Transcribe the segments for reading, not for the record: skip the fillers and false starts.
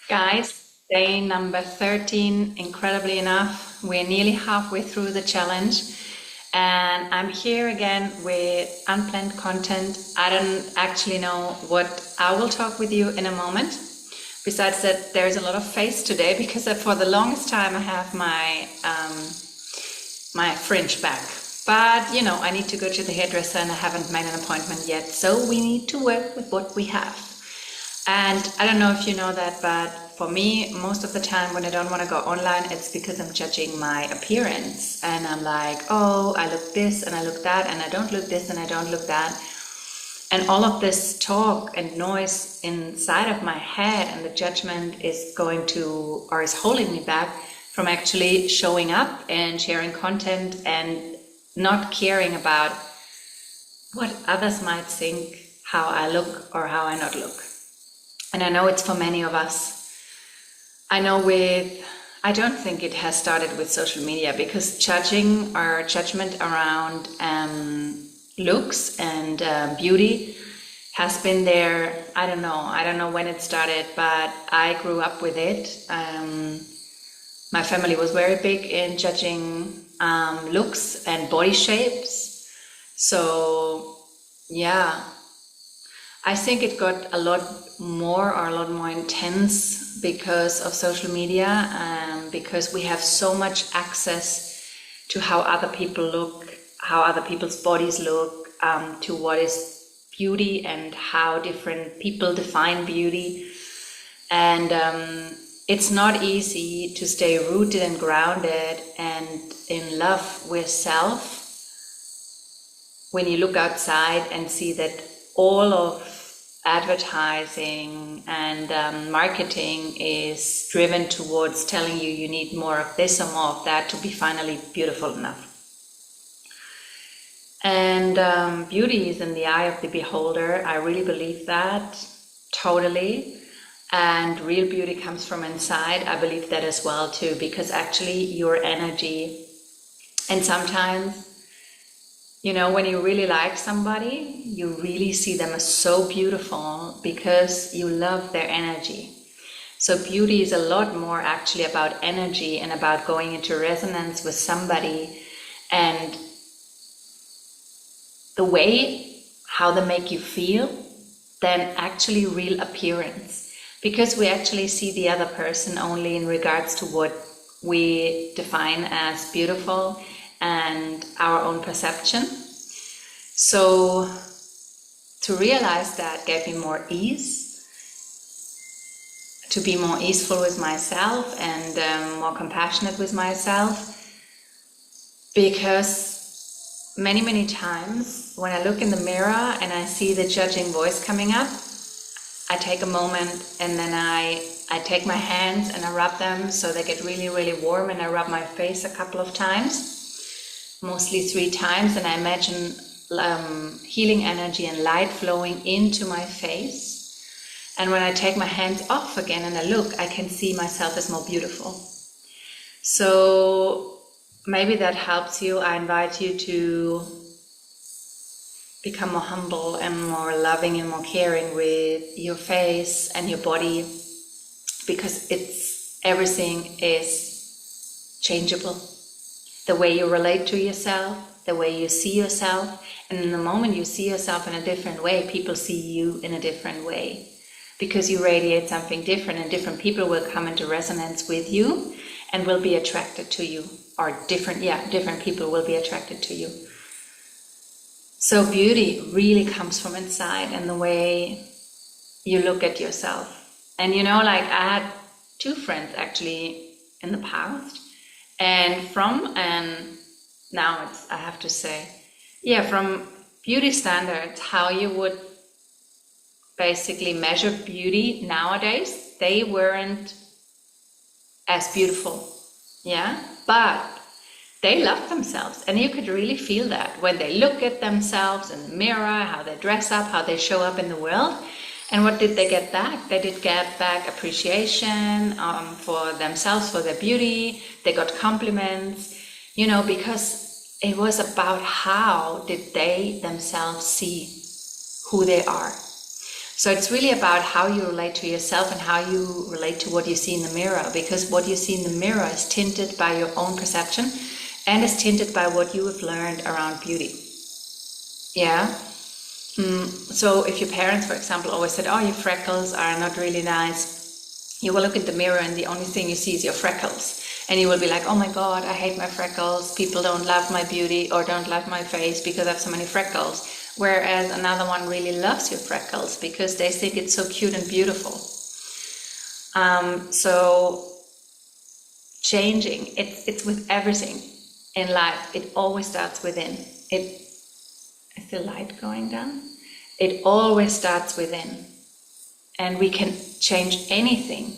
Guys, day number 13, incredibly enough, we're nearly halfway through the challenge, and I'm here again with unplanned content. I don't actually know what I will talk with you in a moment. Besides that, there's a lot of face today because for the longest time I have my fringe back. But I need to go to the hairdresser and I haven't made an appointment yet, so we need to work with what we have. And I don't know if you know that, but for me, most of the time when I don't want to go online, it's because I'm judging my appearance. And I'm like, oh, I look this and I look that, and I don't look this and I don't look that. And all of this talk and noise inside of my head and the judgment is is holding me back from actually showing up and sharing content and not caring about what others might think, how I look or how I not look. And I know it's for many of us. I don't think it has started with social media, because judgment around looks and beauty has been there. I don't know when it started, but I grew up with it. My family was very big in judging looks and body shapes. So yeah, I think it got a lot more intense because of social media, because we have so much access to how other people look, how other people's bodies look, to what is beauty and how different people define beauty. And it's not easy to stay rooted and grounded and in love with self when you look outside and see that all of advertising and marketing is driven towards telling you need more of this or more of that to be finally beautiful enough. And beauty is in the eye of the beholder. I really believe that, totally. And real beauty comes from inside. I believe that as well too, because actually your energy, and sometimes when you really like somebody, you really see them as so beautiful because you love their energy. So beauty is a lot more actually about energy and about going into resonance with somebody and the way how they make you feel than actually real appearance. Because we actually see the other person only in regards to what we define as beautiful and our own perception. So to realize that gave me more ease, to be more easeful with myself and more compassionate with myself, because many times when I look in the mirror and I see the judging voice coming up, I take a moment and then I take my hands and I rub them so they get really warm, and I rub my face a couple of times, mostly 3 times, and I imagine healing energy and light flowing into my face. And when I take my hands off again and I look, I can see myself as more beautiful. So maybe that helps you. I invite you to become more humble and more loving and more caring with your face and your body, because everything is changeable. The way you relate to yourself, the way you see yourself, and in the moment you see yourself in a different way, people see you in a different way, because you radiate something different, and different people will come into resonance with you and will be attracted to you, or different people will be attracted to you. So beauty really comes from inside and the way you look at yourself. And I had 2 friends actually in the past, and now I have to say, from beauty standards, how you would basically measure beauty nowadays, they weren't as beautiful, but they love themselves, and you could really feel that when they look at themselves in the mirror, how they dress up, how they show up in the world. And what did they get back? They did get back appreciation for themselves, for their beauty. They got compliments, because it was about how did they themselves see who they are. So it's really about how you relate to yourself and how you relate to what you see in the mirror, because what you see in the mirror is tinted by your own perception and is tinted by what you have learned around beauty. Yeah. So if your parents, for example, always said, oh, your freckles are not really nice, you will look in the mirror and the only thing you see is your freckles. And you will be like, oh my God, I hate my freckles. People don't love my beauty or don't love my face because I have so many freckles. Whereas another one really loves your freckles because they think it's so cute and beautiful. So changing, it's with everything in life. It always starts within. Is the light going down? It always starts within. And we can change anything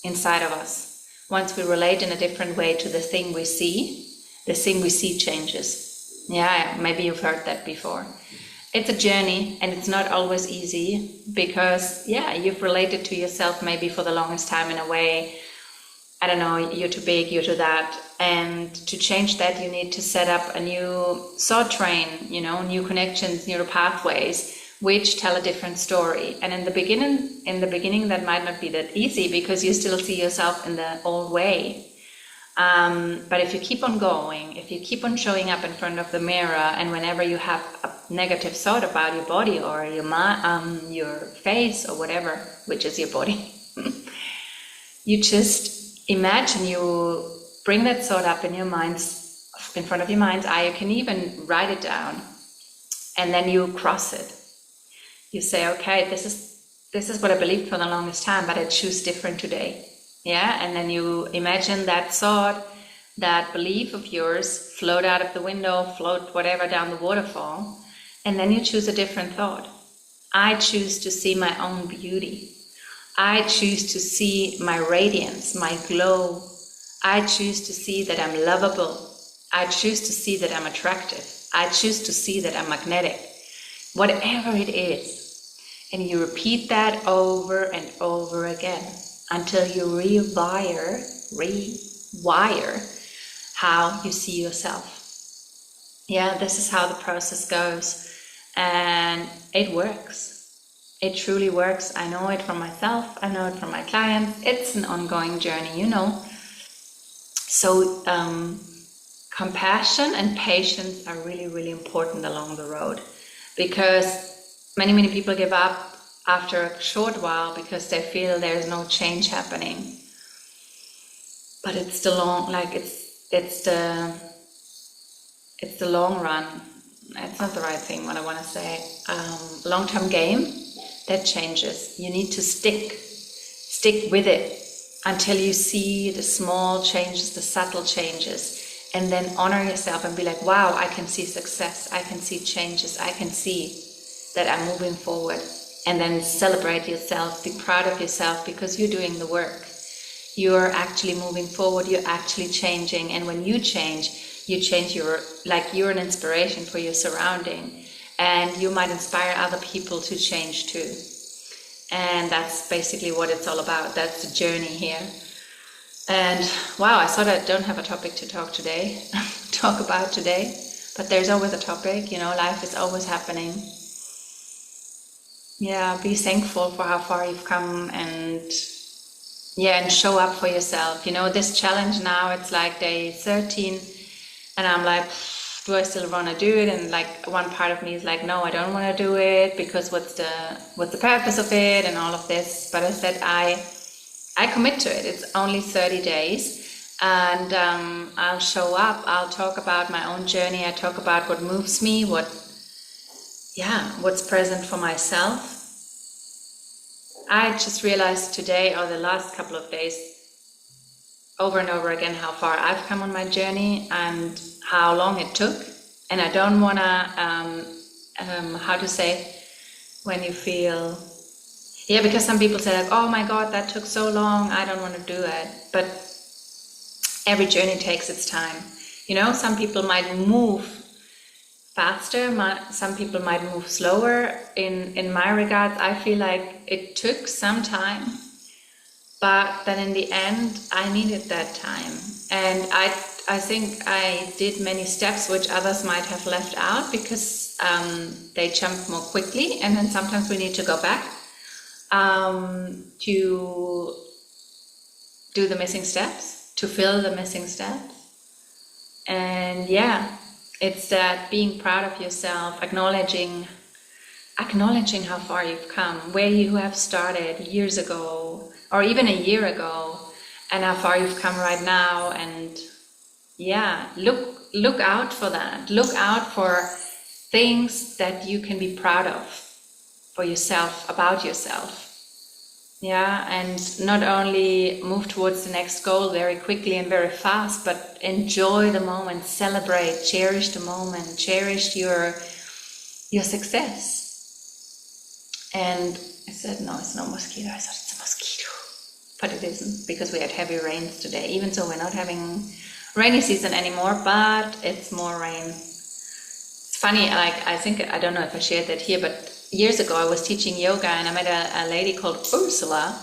inside of us. Once we relate in a different way to the thing we see changes. Yeah, maybe you've heard that before. It's a journey and it's not always easy because, yeah, you've related to yourself maybe for the longest time in a way, I don't know, you're too big, you're too that. And to change that, you need to set up a new thought train, new connections, neural pathways, which tell a different story. And in the beginning, that might not be that easy because you still see yourself in the old way. But if you keep on going, if you keep on showing up in front of the mirror, and whenever you have a negative thought about your body or your face or whatever, which is your body, you just imagine you bring that thought up in front of your mind's eye. You can even write it down, and then you cross it. You say, okay, this is what I believed for the longest time, but I choose different today. Yeah, and then you imagine that thought, that belief of yours float out of the window, float whatever down the waterfall, and then you choose a different thought. I choose to see my own beauty. I choose to see my radiance, my glow. I choose to see that I'm lovable. I choose to see that I'm attractive. I choose to see that I'm magnetic. Whatever it is. And you repeat that over and over again until you rewire how you see yourself. Yeah, this is how the process goes. And it works. It truly works. I know it from myself. I know it from my clients. It's an ongoing journey, So compassion and patience are really, really important along the road, because many people give up after a short while because they feel there's no change happening. But it's the long run. It's not the right thing, what I want to say. Long-term game that changes. You need to stick with it until you see the small changes, the subtle changes, and then honor yourself and be like, wow, I can see success, I can see changes, I can see that I'm moving forward. And then celebrate yourself, be proud of yourself, because you're doing the work. You're actually moving forward, you're actually changing. And when you change, you're an inspiration for your surrounding, and you might inspire other people to change too. And that's basically what it's all about. That's the journey here. And wow, I thought I don't have a topic to talk about today, but there's always a topic, life is always happening. Yeah, be thankful for how far you've come, and show up for yourself. This challenge now, it's like day 13, and I'm like, do I still want to do it? And like one part of me is like, no, I don't want to do it, because what's the purpose of it and all of this. But I said I commit to it. It's only 30 days, and I'll show up. I'll talk about my own journey. I talk about what moves me, what's present for myself. I just realized today, or the last couple of days, over and over again, how far I've come on my journey and how long it took. And I don't want to, when you feel, because some people say like, oh my God, that took so long, I don't want to do it. But every journey takes its time. Some people might move faster, some people might move slower. In my regards, I feel like it took some time, but then in the end, I needed that time. And I think I did many steps which others might have left out because they jumped more quickly, and then sometimes we need to go back. to do the missing steps, to fill the missing steps. And yeah, it's that being proud of yourself, acknowledging how far you've come, where you have started years ago or even a year ago, and how far you've come right now. And yeah, look out for that. Look out for things that you can be proud of for yourself, about yourself. Yeah, and not only move towards the next goal very quickly and very fast, but enjoy the moment, celebrate, cherish the moment, cherish your success. And I said, no, it's no mosquito. I thought it's a mosquito, but it isn't, because we had heavy rains today. Even so, we're not having rainy season anymore, but it's more rain. It's funny, like, I don't know if I shared that here, but years ago I was teaching yoga and I met a lady called Ursula,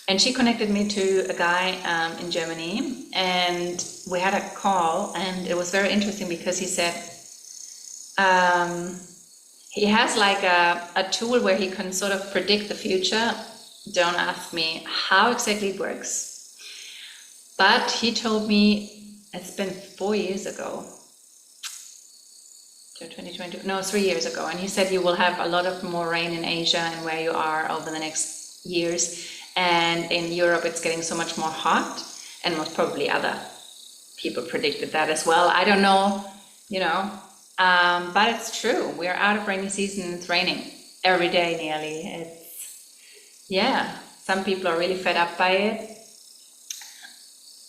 and she connected me to a guy in Germany, and we had a call, and it was very interesting because he said he has like a tool where he can sort of predict the future. Don't ask me how exactly it works, but he told me it's been 4 years ago. 2020, no, 3 years ago, and he said you will have a lot of more rain in Asia and where you are over the next years, and in Europe it's getting so much more hot, and most probably other people predicted that as well. I don't know, but it's true. We're out of rainy season. It's raining every day nearly. Some people are really fed up by it.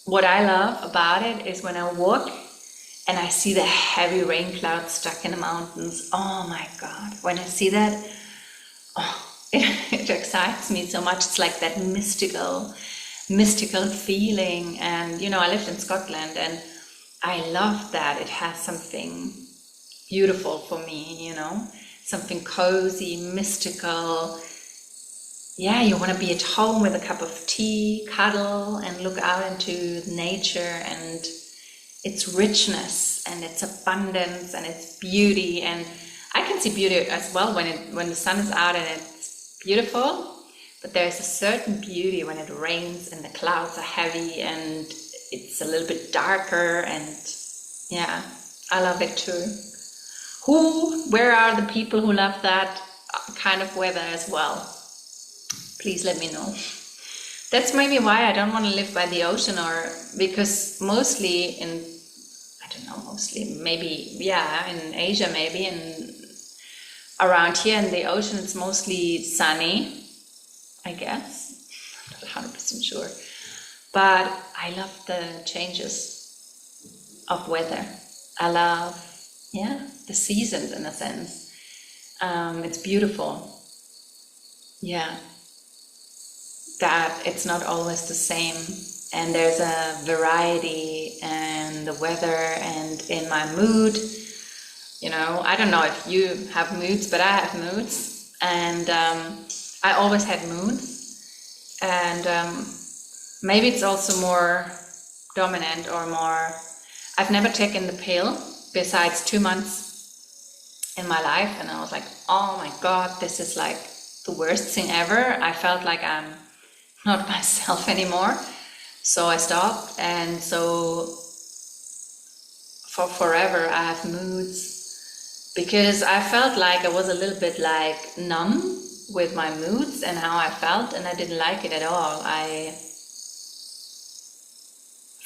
What I love about it is when I walk and I see the heavy rain clouds stuck in the mountains. Oh my God, when I see that, it excites me so much. It's like that mystical feeling. And I lived in Scotland, and I love that. It has something beautiful for me, something cozy, mystical. Yeah, you want to be at home with a cup of tea, cuddle, and look out into nature and its richness and its abundance and its beauty. And I can see beauty as well when the sun is out and it's beautiful, but there's a certain beauty when it rains and the clouds are heavy and it's a little bit darker, and yeah, I love it too. Where are the people who love that kind of weather as well? Please let me know. That's maybe why I don't want to live by the ocean, or because mostly in Asia, maybe, and around here in the ocean, it's mostly sunny, I guess. I'm not 100% sure. But I love the changes of weather. I love, the seasons in a sense. It's beautiful. Yeah. That it's not always the same, and there's a variety in the weather and in my mood. I don't know if you have moods, but I have moods, and I always had moods, and maybe it's also more dominant or more. I've never taken the pill besides 2 months in my life, and I was like, oh my God, this is like the worst thing ever. I felt like I'm not myself anymore, so I stopped. And so for forever I have moods, because I felt like I was a little bit like numb with my moods and how I felt, and I didn't like it at all.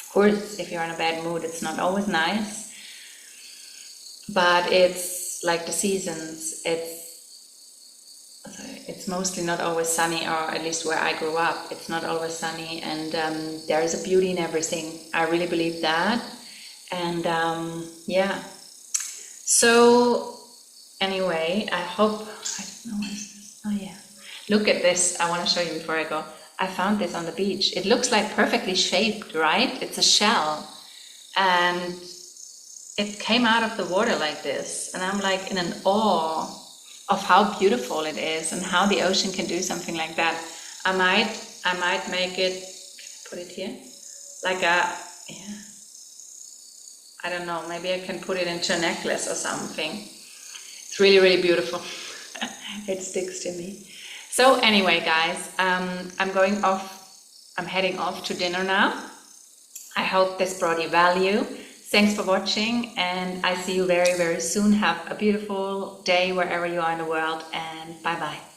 Of course, if you're in a bad mood, it's not always nice, but it's like the seasons. It's mostly not always sunny, or at least where I grew up, it's not always sunny, and there is a beauty in everything. I really believe that. And so anyway, I hope, I don't know, what is this? Oh yeah, look at this. I want to show you before I go. I found this on the beach. It looks like perfectly shaped, right? It's a shell, and it came out of the water like this, and I'm like in an awe of how beautiful it is and how the ocean can do something like that. I might make it, put it here, like I don't know, maybe I can put it into a necklace or something. It's really, really beautiful. It sticks to me. So anyway, guys, I'm heading off to dinner now. I hope this brought you value. Thanks for watching, and I see you very, very soon. Have a beautiful day wherever you are in the world, and bye-bye.